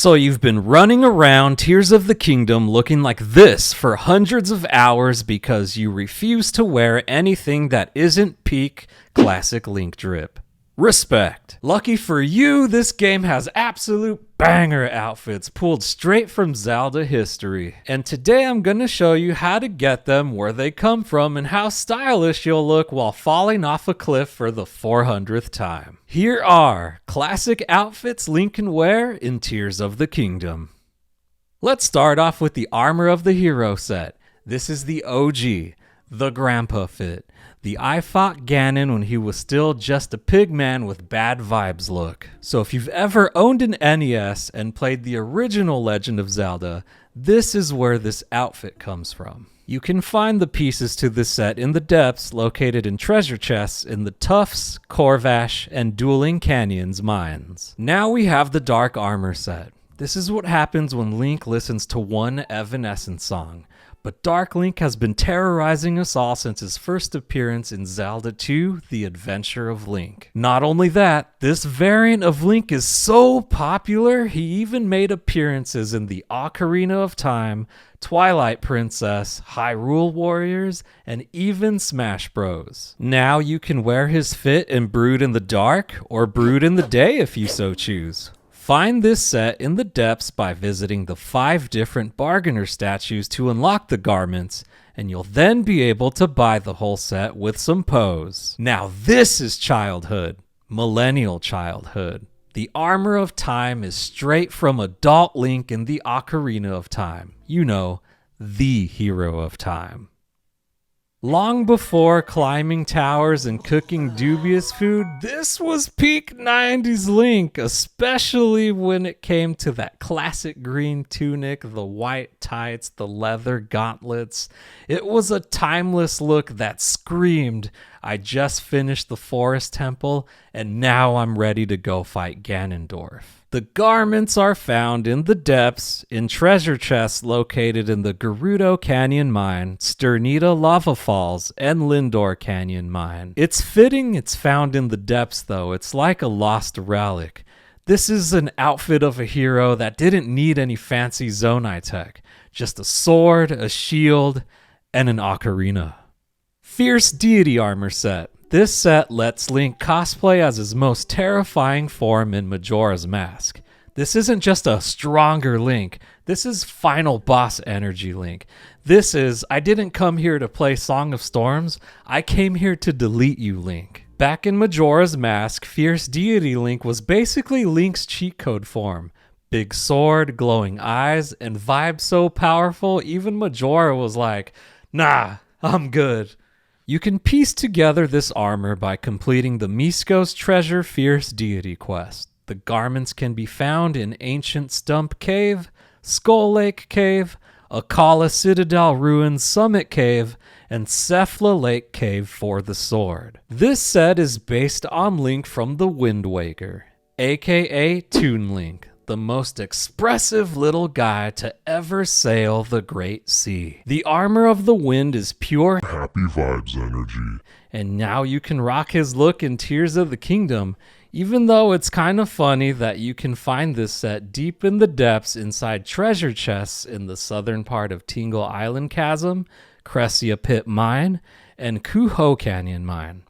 So you've been running around Tears of the Kingdom looking like this for hundreds of hours because you refuse to wear anything that isn't peak classic Link drip. Respect. Lucky for you, this game has absolute banger outfits pulled straight from Zelda history. And today I'm gonna show you how to get them, where they come from, and how stylish you'll look while falling off a cliff for the 400th time. Here are classic outfits Link can wear in Tears of the Kingdom. Let's start off with the Armor of the Hero set. This is the OG, the Grandpa fit. The I fought Ganon when he was still just a pig man with bad vibes look. So if you've ever owned an NES and played the original Legend of Zelda, this is where this outfit comes from. You can find the pieces to this set in the depths located in treasure chests in the Tufts, Corvash, and Dueling Canyons mines. Now we have the Dark Armor set. This is what happens when Link listens to one Evanescence song. But Dark Link has been terrorizing us all since his first appearance in Zelda 2, The Adventure of Link. Not only that, this variant of Link is so popular, he even made appearances in the Ocarina of Time, Twilight Princess, Hyrule Warriors, and even Smash Bros. Now you can wear his fit and brood in the dark, or brood in the day if you so choose. Find this set in the depths by visiting the 5 different bargainer statues to unlock the garments, and you'll then be able to buy the whole set with some pose. Now this is childhood, millennial childhood. The Armor of Time is straight from adult Link in the Ocarina of Time. You know, the hero of time. Long before climbing towers and cooking dubious food, this was peak 90s Link, especially when it came to that classic green tunic, the white tights, the leather gauntlets. It was a timeless look that screamed, I just finished the Forest Temple, and now I'm ready to go fight Ganondorf. The garments are found in the depths, in treasure chests located in the Gerudo Canyon Mine, Sternita Lava Falls, and Lindor Canyon Mine. It's fitting it's found in the depths though, it's like a lost relic. This is an outfit of a hero that didn't need any fancy Zonai tech, just a sword, a shield, and an ocarina. Fierce Deity Armor set. This set lets Link cosplay as his most terrifying form in Majora's Mask. This isn't just a stronger Link, this is final boss energy Link. This is, I didn't come here to play Song of Storms, I came here to delete you Link. Back in Majora's Mask, Fierce Deity Link was basically Link's cheat code form. Big sword, glowing eyes, and vibes so powerful even Majora was like, nah, I'm good. You can piece together this armor by completing the Misko's Treasure Fierce Deity quest. The garments can be found in Ancient Stump Cave, Skull Lake Cave, Akala Citadel Ruins Summit Cave, and Cephla Lake Cave for the sword. This set is based on Link from the Wind Waker, aka Toon Link, the most expressive little guy to ever sail the Great Sea. The Armor of the Wind is pure happy vibes energy. And now you can rock his look in Tears of the Kingdom, even though it's kind of funny that you can find this set deep in the depths inside treasure chests in the southern part of Tingle Island Chasm, Crescia Pit Mine, and Kuho Canyon Mine.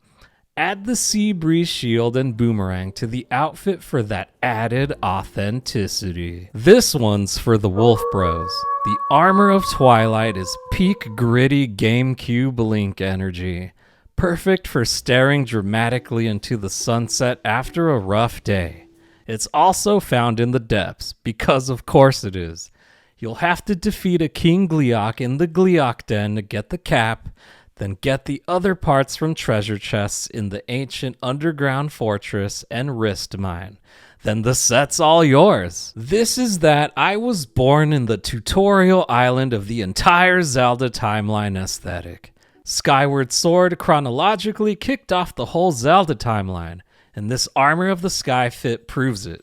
Add the Sea Breeze Shield and Boomerang to the outfit for that added authenticity. This one's for the Wolf Bros. The Armor of Twilight is peak gritty GameCube Link energy. Perfect for staring dramatically into the sunset after a rough day. It's also found in the depths, because of course it is. You'll have to defeat a King Gleeok in the Gleeok Den to get the cap, then get the other parts from treasure chests in the ancient underground fortress and wrist mine. Then the set's all yours. This is that I was born in the tutorial island of the entire Zelda timeline aesthetic. Skyward Sword chronologically kicked off the whole Zelda timeline, and this Armor of the Sky fit proves it.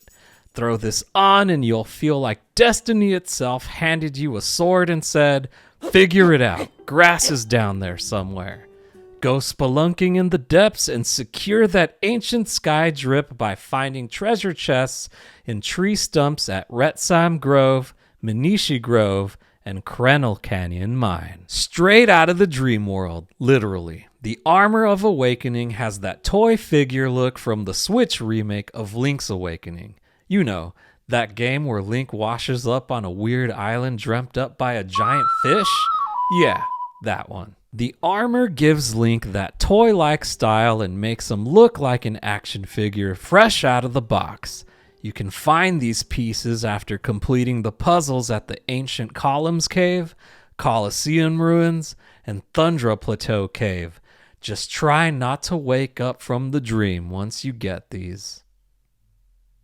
Throw this on and you'll feel like destiny itself handed you a sword and said, figure it out. Grass is down there somewhere. Go spelunking in the depths and secure that ancient sky drip by finding treasure chests in tree stumps at Retsheim Grove, Minishi Grove, and Krenel Canyon Mine. Straight out of the dream world, literally. The Armor of Awakening has that toy figure look from the Switch remake of Link's Awakening. You know, that game where Link washes up on a weird island dreamt up by a giant fish? Yeah, that one. The armor gives Link that toy-like style and makes him look like an action figure fresh out of the box. You can find these pieces after completing the puzzles at the Ancient Columns Cave, Colosseum Ruins, and Thundra Plateau Cave. Just try not to wake up from the dream once you get these.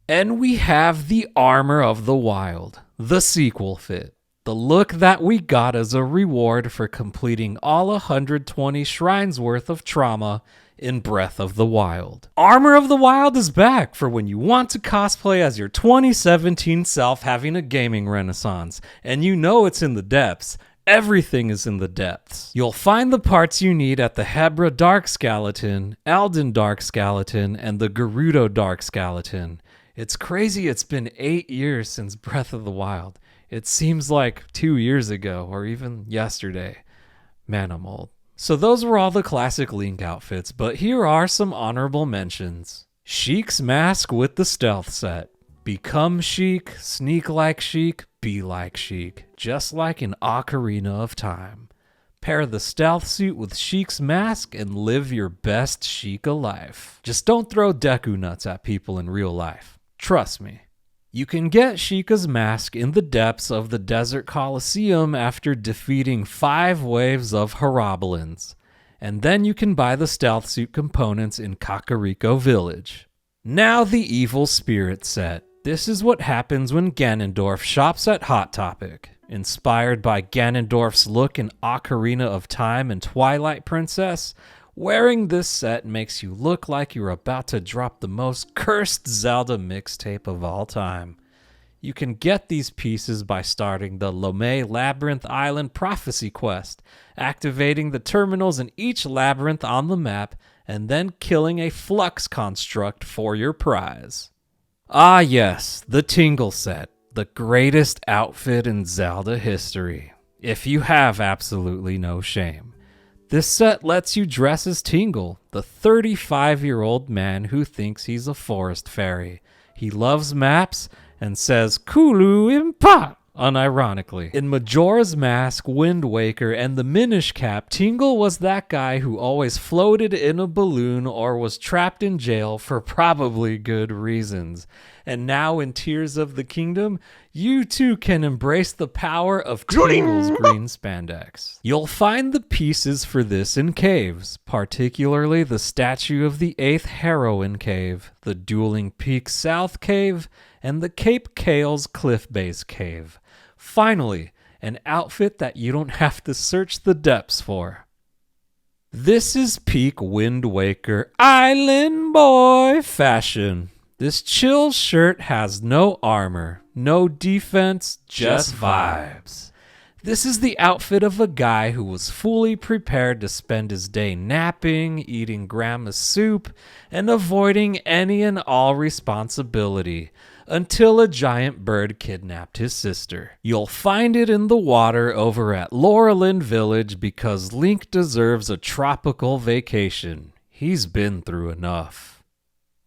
And we have the Armor of the Wild, the sequel fit. The look that we got as a reward for completing all 120 shrines worth of trauma in Breath of the Wild. Armor of the Wild is back for when you want to cosplay as your 2017 self having a gaming renaissance, and you know it's in the depths. Everything is in the depths. You'll find the parts you need at the Hebra Dark Skeleton, Alden Dark Skeleton, and the Gerudo Dark Skeleton. It's crazy it's been 8 years since Breath of the Wild. It seems like 2 years ago or even yesterday. Man, I'm old. So those were all the classic Link outfits, but here are some honorable mentions. Sheik's mask with the stealth set. Become Sheik, sneak like Sheik, be like Sheik, just like in Ocarina of Time. Pair the stealth suit with Sheik's mask and live your best Sheik life. Just don't throw Deku nuts at people in real life. Trust me. You can get Sheikah's mask in the depths of the Desert Coliseum after defeating 5 waves of Horoblins, and then you can buy the stealth suit components in Kakariko Village. Now the Evil Spirit set. This is what happens when Ganondorf shops at Hot Topic. Inspired by Ganondorf's look in Ocarina of Time and Twilight Princess, wearing this set makes you look like you're about to drop the most cursed Zelda mixtape of all time. You can get these pieces by starting the Lomé Labyrinth Island Prophecy Quest, activating the terminals in each labyrinth on the map, and then killing a Flux Construct for your prize. Ah yes, the Tingle set, the greatest outfit in Zelda history, if you have absolutely no shame. This set lets you dress as Tingle, the 35-year-old man who thinks he's a forest fairy. He loves maps and says Kulu Impa, unironically. In Majora's Mask, Wind Waker, and the Minish Cap, Tingle was that guy who always floated in a balloon or was trapped in jail for probably good reasons. And now in Tears of the Kingdom, you too can embrace the power of Tingle's green spandex. You'll find the pieces for this in caves, particularly the Statue of the 8th Heroine Cave, the Dueling Peak South Cave, and the Cape Kales Cliff Base Cave. Finally, an outfit that you don't have to search the depths for. This is peak Wind Waker Island Boy fashion. This chill shirt has no armor, no defense, just vibes. This is the outfit of a guy who was fully prepared to spend his day napping, eating grandma's soup, and avoiding any and all responsibility until a giant bird kidnapped his sister. You'll find it in the water over at Laurelin Village because Link deserves a tropical vacation. He's been through enough.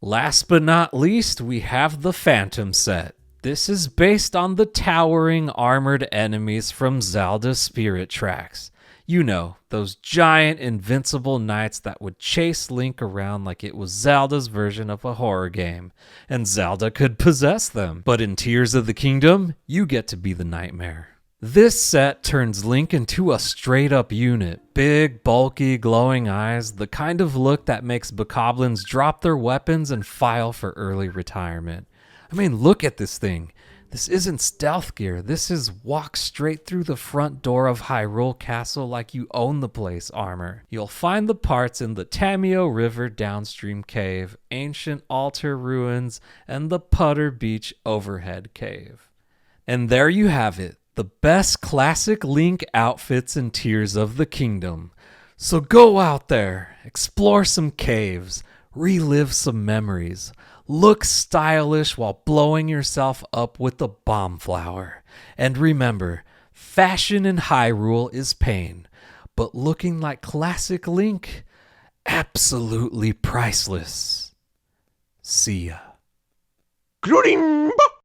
Last but not least, we have the Phantom set. This is based on the towering armored enemies from Zelda Spirit Tracks. You know, those giant invincible knights that would chase Link around like it was Zelda's version of a horror game, and Zelda could possess them. But in Tears of the Kingdom, you get to be the nightmare. This set turns Link into a straight-up unit. Big, bulky, glowing eyes, the kind of look that makes bokoblins drop their weapons and file for early retirement. I mean, look at this thing. This isn't stealth gear. This is walk straight through the front door of Hyrule Castle like you own the place armor. You'll find the parts in the Tamio River downstream cave, ancient altar ruins, and the Putter Beach overhead cave. And there you have it. The best classic Link outfits in Tears of the Kingdom. So go out there, explore some caves, relive some memories, look stylish while blowing yourself up with the bomb flower. And remember, fashion in Hyrule is pain, but looking like classic Link, absolutely priceless. See ya. Grurimba!